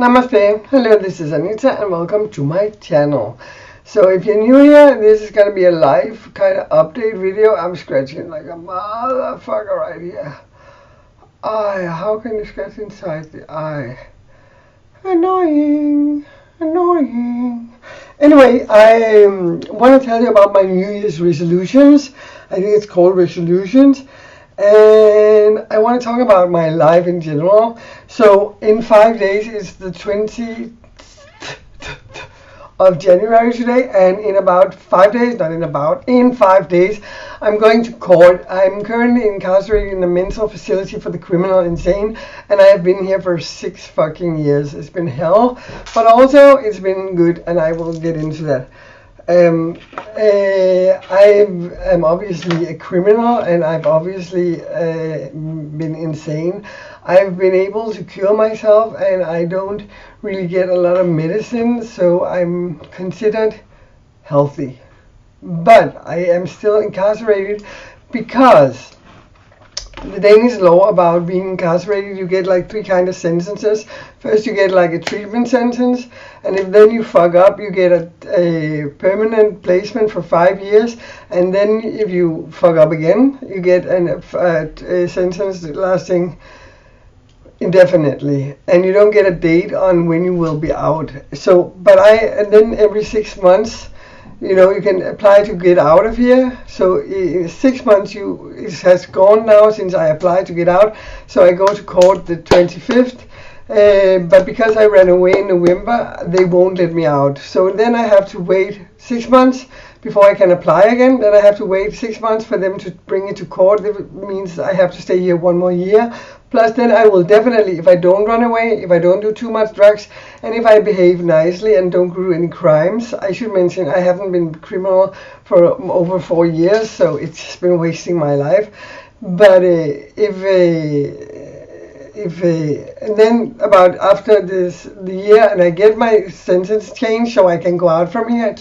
Namaste, hello, this is Anita and welcome to my channel. So if you're new here, this is going to be a live kind of update video. I'm scratching like a motherfucker right here. Eye, how can you scratch inside the eye? Annoying. Anyway, I want to tell you about my New Year's resolutions. I think it's called resolutions. And I want to talk about my life in general. So in 5 days, it's the 20th of January today, and in about 5 days, in 5 days, I'm going to court. I'm currently incarcerated in a mental facility for the criminal insane, and I have been here for 6 fucking years. It's been hell, but also it's been good, and I will get into that. I am obviously a criminal, and I've obviously been insane. I've been able to cure myself, and I don't really get a lot of medicine, so I'm considered healthy. But I am still incarcerated because the Danish law about being incarcerated, you get like 3 kind of sentences. First, you get like a treatment sentence, and if then you fuck up, you get a permanent placement for 5 years. And then if you fuck up again, you get a sentence lasting indefinitely, and you don't get a date on when you will be out. So, and then every 6 months, you can apply to get out of here. So in 6 months, it has gone now since I applied to get out. So I go to court the 25th. But because I ran away in November, they won't let me out. So then I have to wait 6 months before I can apply again. Then I have to wait 6 months for them to bring it to court. That means I have to stay here 1 more year. Plus then I will definitely, if I don't run away, if I don't do too much drugs, and if I behave nicely and don't do any crimes. I should mention I haven't been criminal for over 4 years, so it's been wasting my life. But and then about after the year, and I get my sentence changed so I can go out from here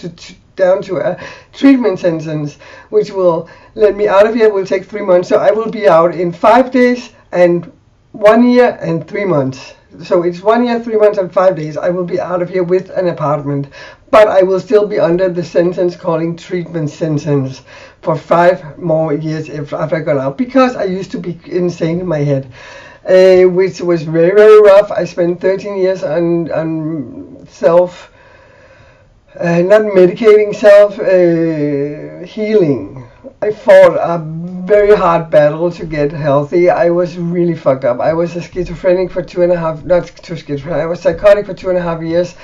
down to a treatment sentence, which will let me out of here. It will take 3 months, so I will be out in 5 days and 1 year and 3 months. So it's 1 year, 3 months, and 5 days. I will be out of here with an apartment, but I will still be under the sentence calling treatment sentence for 5 more years after I got out, because I used to be insane in my head. Which was very, very rough. I spent 13 years on not medicating, healing. I fought a very hard battle to get healthy. I was really fucked up. I was a schizophrenic for 2.5, not too schizophrenic, I was psychotic for 2.5 years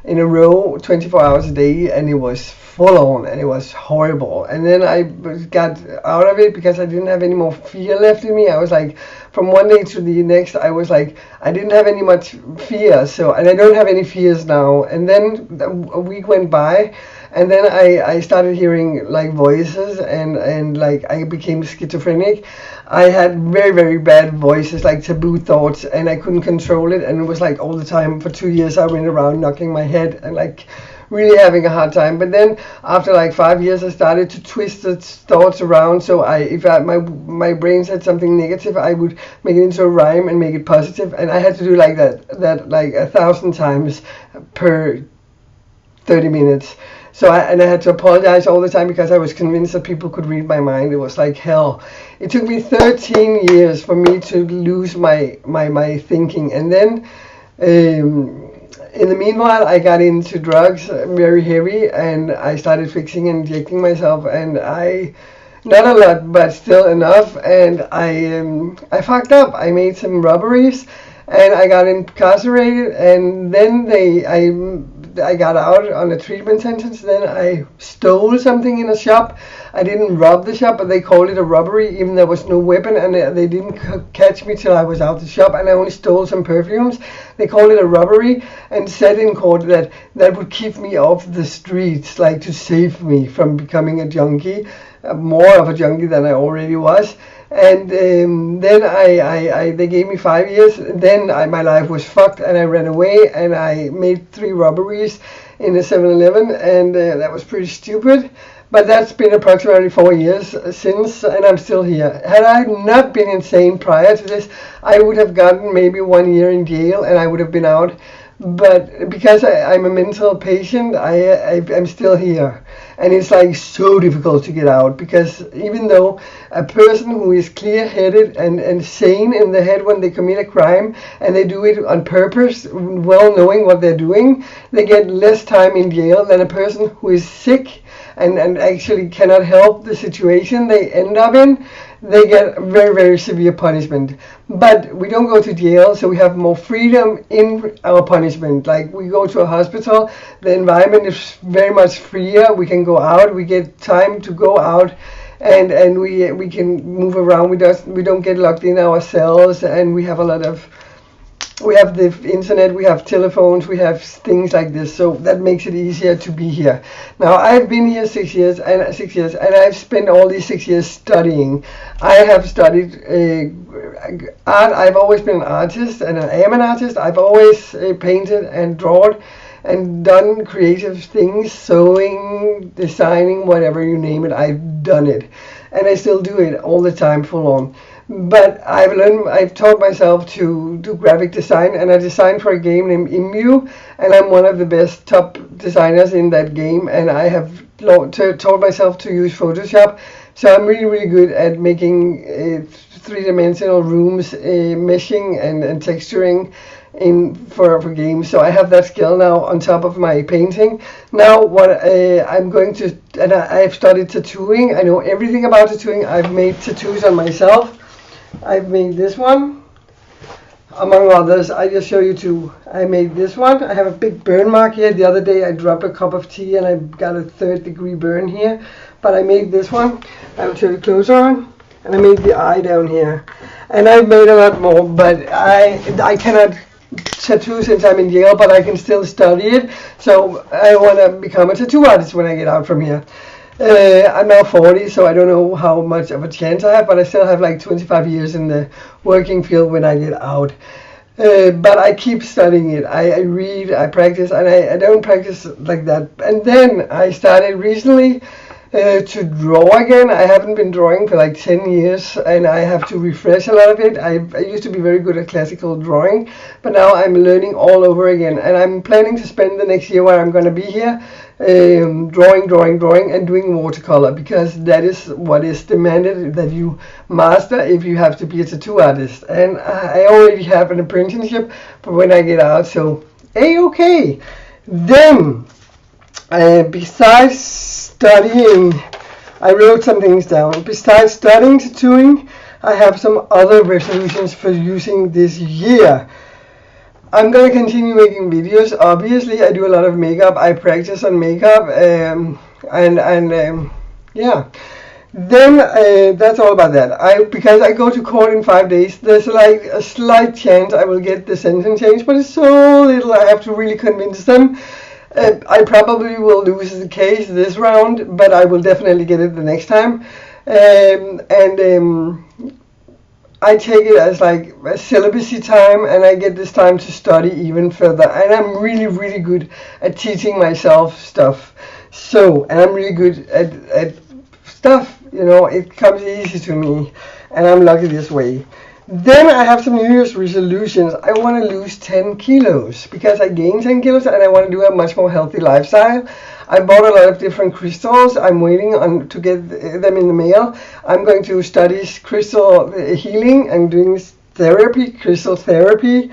in a row, 24 hours a day, and it was full on, and it was horrible. And then I got out of it because I didn't have any more fear left in me. I was like, from one day to the next, I was like, I didn't have any much fear, and I don't have any fears now. And then a week went by, and then I started hearing like voices, and like I became schizophrenic. I had very, very bad voices, like taboo thoughts, and I couldn't control it. And it was like all the time for 2 years I went around knocking my head and like really having a hard time. But then after like 5 years, I started to twist the thoughts around. So if my brain said something negative, I would make it into a rhyme and make it positive. And I had to do like that like 1,000 times per 30 minutes. So I had to apologize all the time because I was convinced that people could read my mind. It was like hell. It took me 13 years for me to lose my thinking. And then in the meanwhile, I got into drugs very heavy, and I started fixing and injecting myself, and not a lot, but still enough. And I fucked up. I made some robberies, and I got incarcerated, and then I got out on a treatment sentence. Then I stole something in a shop. I didn't rob the shop, but they called it a robbery, even there was no weapon, and they didn't catch me till I was out the shop, and I only stole some perfumes. They called it a robbery and said in court that would keep me off the streets, like to save me from becoming a junkie, more of a junkie than I already was. And then they gave me 5 years. Then my life was fucked, and I ran away, and I made 3 robberies in a 7-Eleven, and that was pretty stupid. But that's been approximately 4 years since, and I'm still here. Had I not been insane prior to this, I would have gotten maybe 1 year in jail, and I would have been out But because I'm a mental patient, I'm still here. And it's like so difficult to get out, because even though a person who is clear-headed and sane in the head when they commit a crime, and they do it on purpose, well knowing what they're doing, they get less time in jail than a person who is sick and actually cannot help the situation they end up in. They get very, very severe punishment. But we don't go to jail, so we have more freedom in our punishment. Like, we go to a hospital, the environment is very much freer. We can go out, we get time to go out, and we can move around. We don't get locked in our cells, and we have a lot of, we have the internet, we have telephones, we have things like this, so that makes it easier to be here. Now, I've been here 6 years, and I've spent all these 6 years studying. I have studied art. I've always been an artist, and I am an artist. I've always painted and drawn and done creative things, sewing, designing, whatever you name it, I've done it. And I still do it all the time, full on. But I've taught myself to do graphic design, and I designed for a game named Imu, and I'm one of the best top designers in that game, and I have taught myself to use Photoshop. So I'm really, really good at making three-dimensional rooms, meshing and texturing for games. So I have that skill now on top of my painting. Now what I'm going to, and I've studied tattooing. I know everything about tattooing. I've made tattoos on myself. I've made this one, among others. I just show you two. I made this one. I have a big burn mark here. The other day I dropped a cup of tea and I got a 3rd-degree burn here. But I made this one. I will show you closer on. And I made the eye down here. And I've made a lot more, but I cannot tattoo since I'm in jail, but I can still study it. So I want to become a tattoo artist when I get out from here. I'm now 40, so I don't know how much of a chance I have, but I still have like 25 years in the working field when I get out. But I keep studying it. I read, I practice, and I don't practice like that. And then I started recently to draw again. I haven't been drawing for like 10 years, and I have to refresh a lot of it. I used to be very good at classical drawing, but now I'm learning all over again. And I'm planning to spend the next year where I'm going to be here drawing and doing watercolor, because that is what is demanded that you master if you have to be a tattoo artist. And I already have an apprenticeship for when I get out, so okay. Then besides studying, I wrote some things down. Besides studying tattooing, I have some other resolutions for using this year. I'm going to continue making videos. Obviously, I do a lot of makeup. I practice on makeup, yeah. Then that's all about that. Because I go to court in 5 days, there's like a slight chance I will get the sentence changed, but it's so little. I have to really convince them. I probably will lose the case this round, but I will definitely get it the next time. I take it as like a celibacy time, and I get this time to study even further. And I'm really, really good at teaching myself stuff. So, and I'm really good at stuff, you know, it comes easy to me, and I'm lucky this way. Then I have some New Year's resolutions. I want to lose 10 kilos because I gained 10 kilos and I want to do a much more healthy lifestyle. I bought a lot of different crystals. I'm waiting on to get them in the mail. I'm going to study crystal healing and doing therapy, crystal therapy.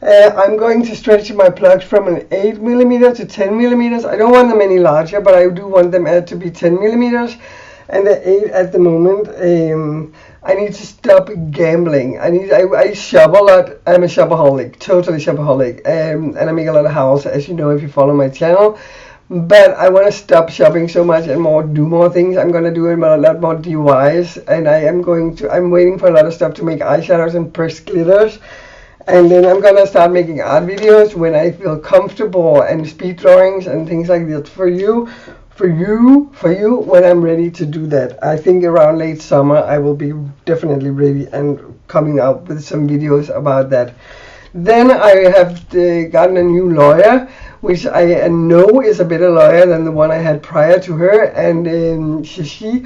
I'm going to stretch my plugs from an 8 millimeter to 10 millimeters. I don't want them any larger, but I do want them to be 10 millimeters. And the 8 at the moment. I need to stop gambling. I shop a lot. I'm a shopaholic, totally shopaholic, and I make a lot of hauls, as you know if you follow my channel. But I want to stop shopping so much and do more things. I'm gonna do a lot more DIYs, and I'm waiting for a lot of stuff to make eyeshadows and pressed glitters. And then I'm gonna start making art videos when I feel comfortable, and speed drawings and things like that for you, when I'm ready to do that. I think around late summer I will be definitely ready and coming out with some videos about that. Then I have gotten a new lawyer, which I know is a better lawyer than the one I had prior to her, and she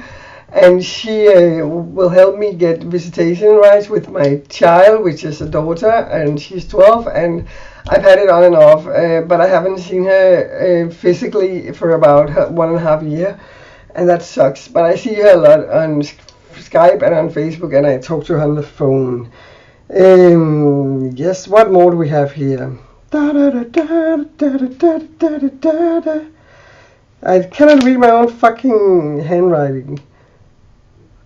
will help me get visitation rights with my child, which is a daughter, and she's 12, and I've had it on and off, but I haven't seen her physically for about 1.5 years, and that sucks. But I see her a lot on Skype and on Facebook, and I talk to her on the phone. Yes, what more do we have here? I cannot read my own fucking handwriting.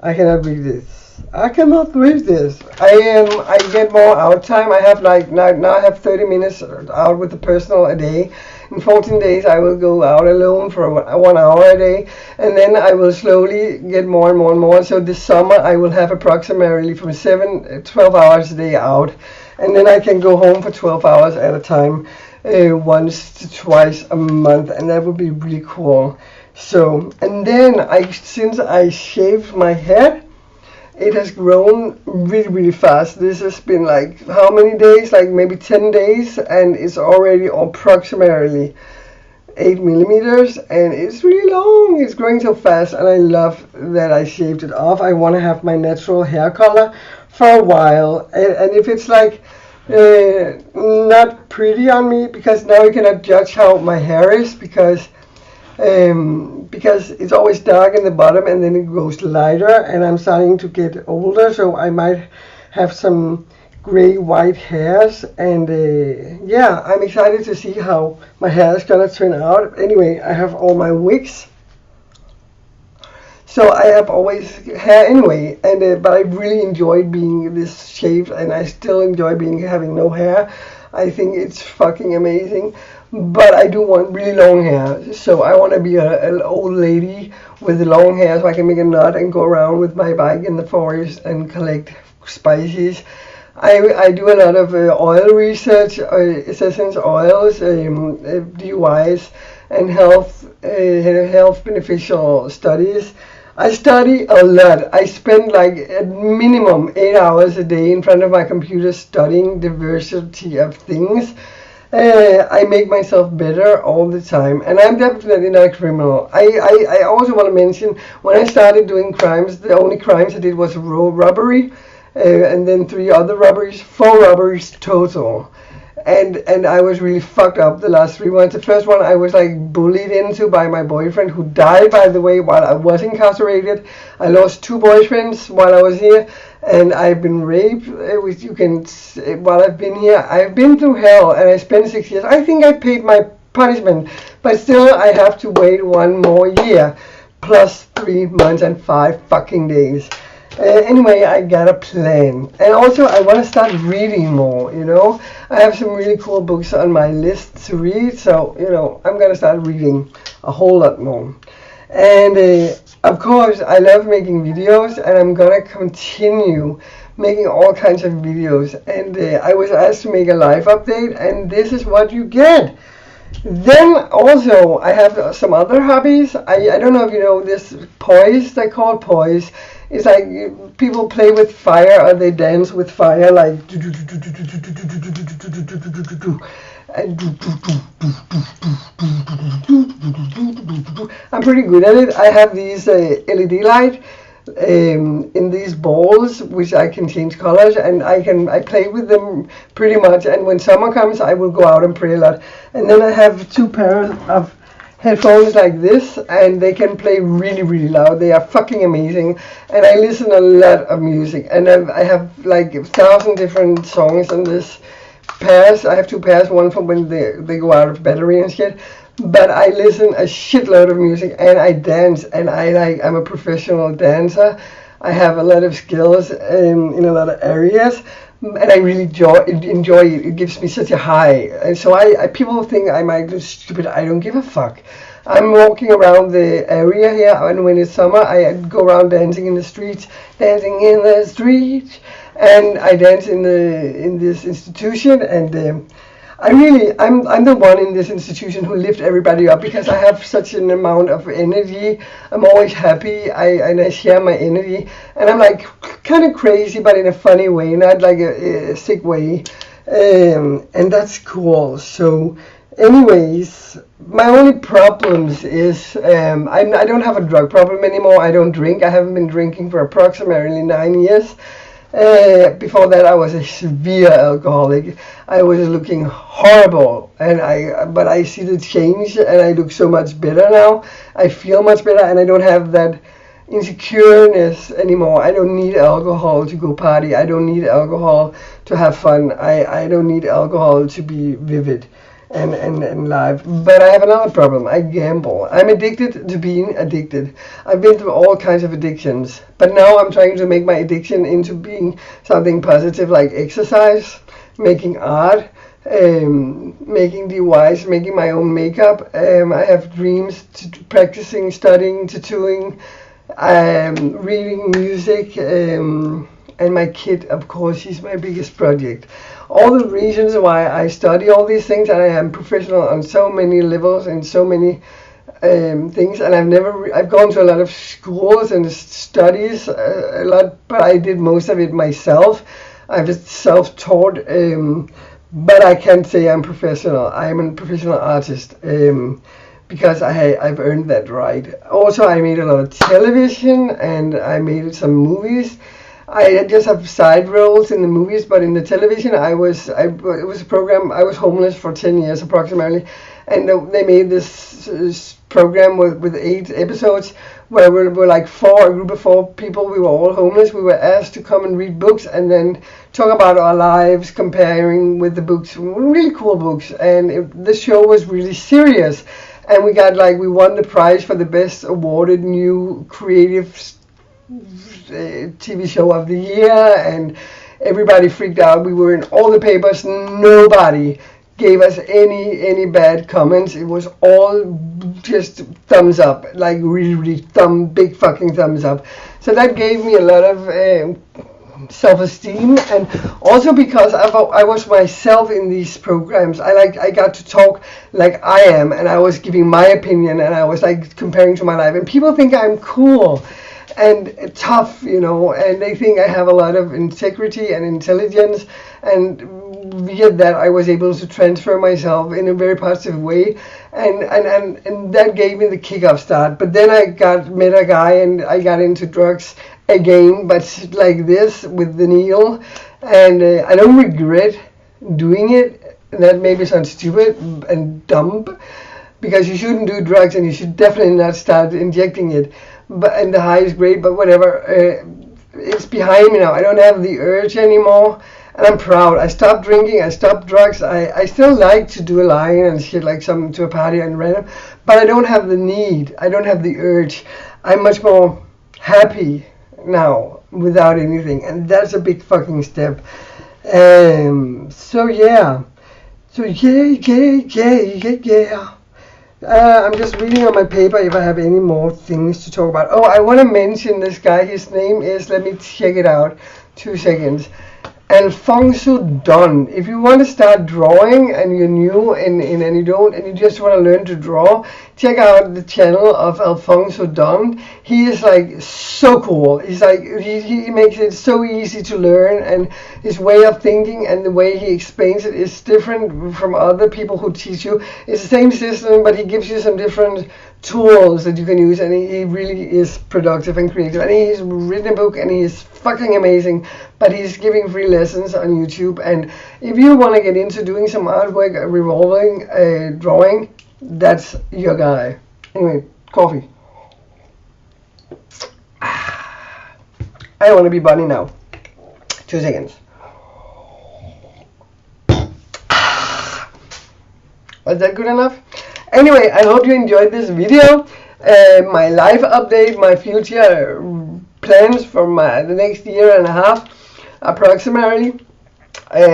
I cannot read this. I cannot read this. I get more out time. I have like now I have 30 minutes out with the personal a day. In 14 days I will go out alone for 1 hour a day, and then I will slowly get more and more and more. So this summer I will have approximately from 12 hours a day out, and then I can go home for 12 hours at a time, once to twice a month, and that would be really cool. So, and then since I shaved my head, it has grown really, really fast. This has been like how many days? Like maybe 10 days, and it's already approximately 8 millimeters, and it's really long. It's growing so fast, and I love that I shaved it off. I want to have my natural hair color for a while, and if it's like not pretty on me, because now you cannot judge how my hair is, because it's always dark in the bottom and then it goes lighter, and I'm starting to get older, so I might have some gray white hairs, and yeah, I'm excited to see how my hair is gonna turn out. Anyway, I have all my wigs, so I have always hair anyway, and but I really enjoyed being this shaved, and I still enjoy having no hair. I think it's fucking amazing. But I do want really long hair, so I want to be an old lady with long hair, so I can make a knot and go around with my bike in the forest and collect spices. I do a lot of oil research, essential oils, DUIs, and health beneficial studies. I study a lot. I spend like at minimum 8 hours a day in front of my computer studying diversity of things. I make myself better all the time, and I'm definitely not a criminal. I also want to mention, when I started doing crimes, the only crimes I did was robbery, and then 3 other robberies, 4 robberies total. And I was really fucked up the last 3 months. The first one I was like bullied into by my boyfriend, who died, by the way, while I was incarcerated. I lost 2 boyfriends while I was here, and I've been raped. While I've been here, I've been through hell, and I spent 6 years. I think I paid my punishment, but still I have to wait 1 more year, plus 3 months and 5 fucking days. Anyway, I got a plan, and also I want to start reading more. I have some really cool books on my list to read, so I'm gonna start reading a whole lot more. And of course, I love making videos, and I'm gonna continue making all kinds of videos. And I was asked to make a live update, and this is what you get. Then also I have some other hobbies. I don't know if you know this poise. They call poise. It's like people play with fire, or they dance with fire, like and I'm pretty good at it. I have these LED light in these balls, which I can change colors, and I play with them pretty much. And when summer comes, I will go out and play a lot. And then I have 2 pairs of headphones like this, and they can play really, really loud. They are fucking amazing, and I listen a lot of music, and I have like 1,000 different songs on this pairs. I have 2 pairs, one for when they go out of battery and shit. But I listen a shitload of music, and I dance, and I'm a professional dancer. I have a lot of skills in a lot of areas, and I really enjoy it. It gives me such a high. And so people think I might be stupid. I don't give a fuck. I'm walking around the area here, and when it's summer, I go around dancing in the streets, and I dance in this institution, and I'm the one in this institution who lift everybody up, because I have such an amount of energy. I'm always happy, and I share my energy, and I'm like kind of crazy, but in a funny way, not like a sick way, and that's cool. So anyways, my only problems is I don't have a drug problem anymore. I don't drink. I haven't been drinking for approximately 9 years. Before that, I was a severe alcoholic. I was looking horrible, but I see the change, and I look so much better now. I feel much better, and I don't have that insecureness anymore. I don't need alcohol to go party. I don't need alcohol to have fun. I don't need alcohol to be vivid and live. But I have another problem. I gamble. I'm addicted to being addicted. I've been through all kinds of addictions, but now I'm trying to make my addiction into being something positive, like exercise, making art, making DIYs, making my own makeup. I have dreams to practicing, studying, tattooing, reading music, and my kid, of course, he's my biggest project. All the reasons why I study all these things, and I am professional on so many levels and so many things, and I've gone to a lot of schools and studies a lot, but I did most of it myself. I was self-taught, but I can't say I'm professional. I'm a professional artist. Because I've earned that right. Also, I made a lot of television, and I made some movies. I just have side roles in the movies, but in the television, it was a program. I was homeless for 10 years approximately, and they made this program with 8 episodes where we were like a group of 4 people. We were all homeless. We were asked to come and read books and then talk about our lives, comparing with the books. Really cool books, and the show was really serious. And we won the prize for the best awarded new creative TV show of the year, and everybody freaked out. We were in all the papers. Nobody gave us any bad comments. It was all just thumbs up, like really big fucking thumbs up. So that gave me a lot of self-esteem, and also because I was myself in these programs. I got to talk like I am, and I was giving my opinion, and I was like comparing to my life, and people think I'm cool and tough, and they think I have a lot of integrity and intelligence, and via that I was able to transfer myself in a very positive way, and that gave me the kick-off start. But then I met a guy, and I got into drugs again, but like this with the needle, and I don't regret doing it. That maybe sounds stupid and dumb, because you shouldn't do drugs, and you should definitely not start injecting it. And the high is great, but whatever. It's behind me now. I don't have the urge anymore, and I'm proud. I stopped drinking. I stopped drugs. I still like to do a line and shit, like some to a party and random, but I don't have the need. I don't have the urge. I'm much more happy now without anything, and that's a big fucking step. So yeah. I'm just reading on my paper if I have any more things to talk about. Oh, I want to mention this guy. His name is, let me check it out, 2 seconds. Alfonso Don. If you want to start drawing and you're new and you just want to learn to draw, check out the channel of Alfonso Don. He is like so cool. He's like he makes it so easy to learn, and his way of thinking and the way he explains it is different from other people who teach you. It's the same system, but he gives you some different tools that you can use, and he really is productive and creative, and he's written a book, and he's fucking amazing. But he's giving free lessons on YouTube, and if you want to get into doing some artwork, revolving drawing, that's your guy. Anyway, coffee. I want to be bunny now. 2 seconds. Was that good enough? Anyway, I hope you enjoyed this video. My life update, my future plans for the next year and a half, approximately. I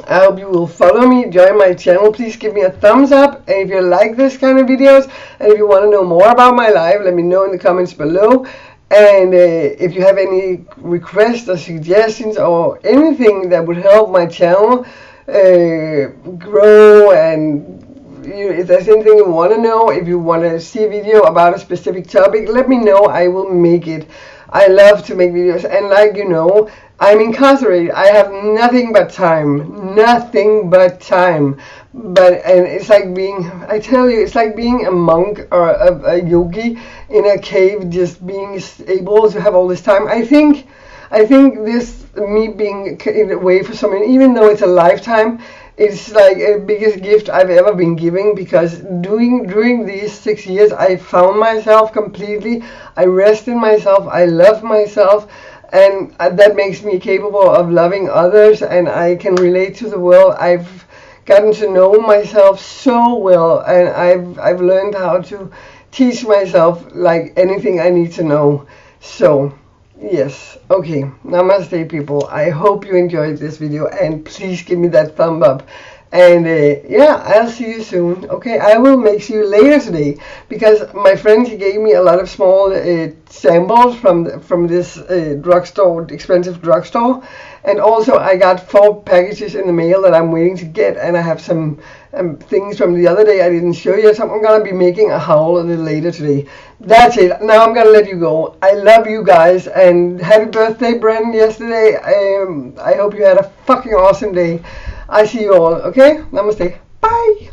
hope you will follow me, join my channel. Please give me a thumbs up, and if you like this kind of videos, and if you want to know more about my life, let me know in the comments below. And if you have any requests or suggestions or anything that would help my channel grow, and if there's anything you want to know, if you want to see a video about a specific topic, let me know. I will make it. I love to make videos, and like you know, I'm incarcerated. I have nothing but time. Nothing but time. And it's like being, I tell you, it's like being a monk or a yogi in a cave, just being able to have all this time. I think I think this, me being away for so many, even though it's a lifetime, it's like a biggest gift I've ever been giving, because during these 6 years I found myself completely. I rest in myself, I love myself, and that makes me capable of loving others, and I can relate to the world. I've gotten to know myself so well, and I've learned how to teach myself like anything I need to know. So yes, okay, namaste people. I hope you enjoyed this video, and please give me that thumb up. And yeah, I'll see you soon. Okay, I will make you later today, because my friend, he gave me a lot of small samples from this drugstore, expensive drugstore, and also I got 4 packages in the mail that I'm waiting to get, and I have some things from the other day I didn't show you, so I'm gonna be making a haul a little later today. That's it. Now I'm gonna let you go. I love you guys, and happy birthday, Bren, yesterday. I hope you had a fucking awesome day. I see you all. Okay, namaste. Bye.